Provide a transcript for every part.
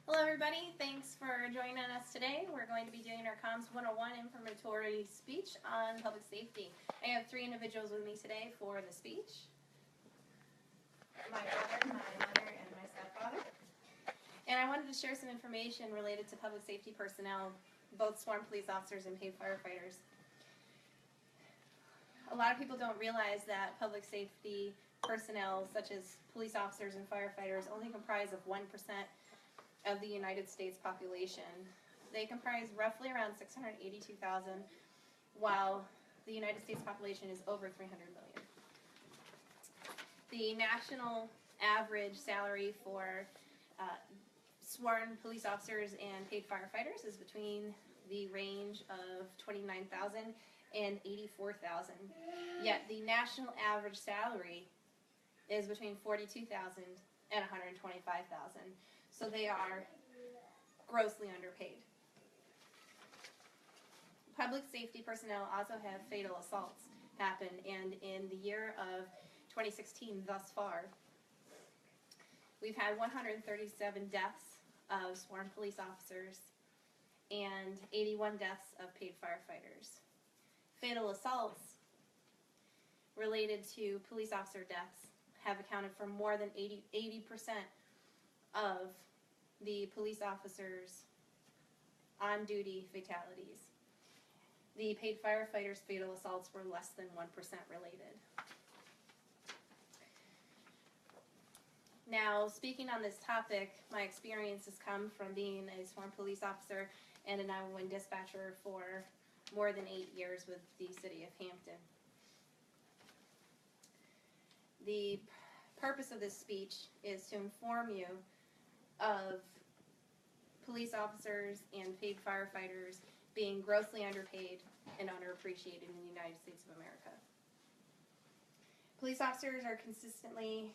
Hello everybody, thanks for joining us today. We're going to be doing our Comms 101 informatory speech on public safety. I have three individuals with me today for the speech. My brother, my mother, and my stepfather. And I wanted to share some information related to public safety personnel, both sworn police officers and paid firefighters. A lot of people don't realize that public safety personnel, such as police officers and firefighters, only comprise of 1% of the United States population. They comprise roughly around 682,000, while the United States population is over 300 million. The national average salary for sworn police officers and paid firefighters is between the range of 29,000 and 84,000. Yet the national average salary is between 42,000 and 125,000. So they are grossly underpaid. Public safety personnel also have fatal assaults happen, and in the year of 2016 thus far, we've had 137 deaths of sworn police officers and 81 deaths of paid firefighters. Fatal assaults related to police officer deaths have accounted for more than 80% of the police officers' on-duty fatalities. The paid firefighters' fatal assaults were less than 1% related. Now, speaking on this topic, my experience has come from being a sworn police officer and a 911 dispatcher for more than 8 years with the city of Hampton. The purpose of this speech is to inform you of police officers and paid firefighters being grossly underpaid and underappreciated in the United States of America. Police officers are consistently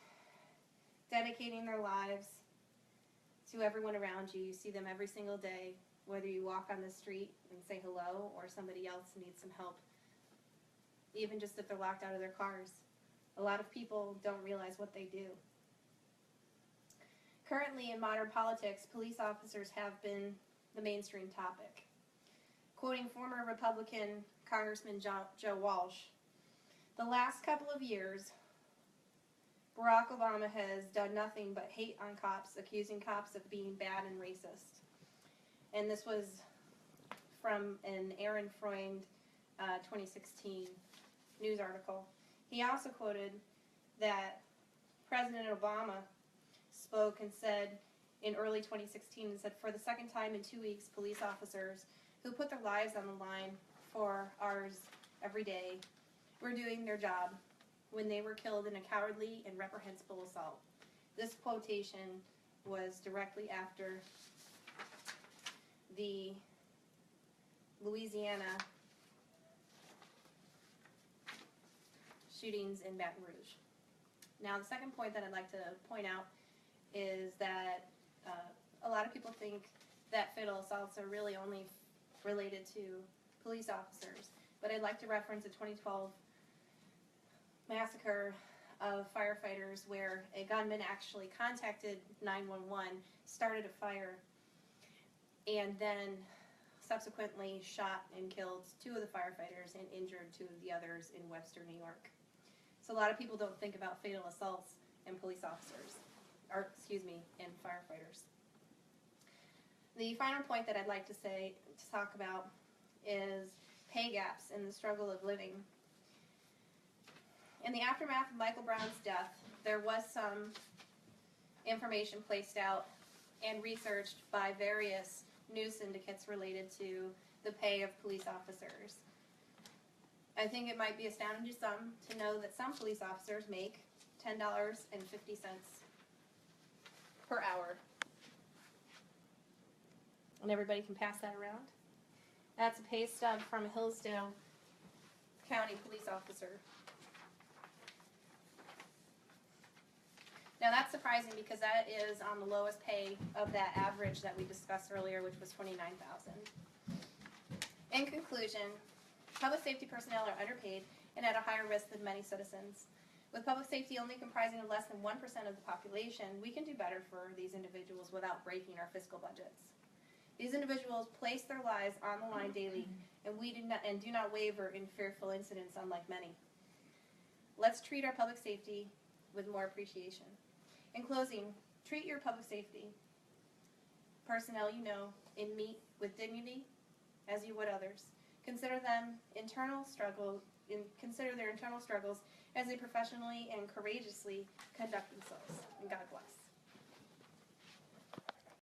dedicating their lives to everyone around you. You see them every single day, whether you walk on the street and say hello or somebody else needs some help, even just if they're locked out of their cars. A lot of people don't realize what they do. Currently, in modern politics, police officers have been the mainstream topic. Quoting former Republican Congressman Joe Walsh, "The last couple of years, Barack Obama has done nothing but hate on cops, accusing cops of being bad and racist." And this was from an Aaron Freund 2016 news article. He also quoted that President Obama spoke and said in early 2016 and said, "For the second time in 2 weeks, police officers who put their lives on the line for ours every day were doing their job when they were killed in a cowardly and reprehensible assault." This quotation was directly after the Louisiana shootings in Baton Rouge. Now, the second point that I'd like to point out is that a lot of people think that fatal assaults are really only related to police officers. But I'd like to reference a 2012 massacre of firefighters where a gunman actually contacted 911, started a fire, and then subsequently shot and killed 2 of the firefighters and injured 2 of the others in Webster, New York. So a lot of people don't think about fatal assaults and police officers, and firefighters. The final point that I'd like to talk about is pay gaps in the struggle of living. In the aftermath of Michael Brown's death, there was some information placed out and researched by various news syndicates related to the pay of police officers. I think it might be astounding to some to know that some police officers make $10.50 per hour. And everybody can pass that around. That's a pay stub from a Hillsdale County police officer. Now that's surprising because that is on the lowest pay of that average that we discussed earlier, which was $29,000. In conclusion, public safety personnel are underpaid and at a higher risk than many citizens. With public safety only comprising less than 1% of the population, we can do better for these individuals without breaking our fiscal budgets. These individuals place their lives on the line daily, and do not waver in fearful incidents, unlike many. Let's treat our public safety with more appreciation. In closing, treat your public safety personnel you know with dignity as you would others. Consider their internal struggles as they professionally and courageously conduct themselves. And God bless.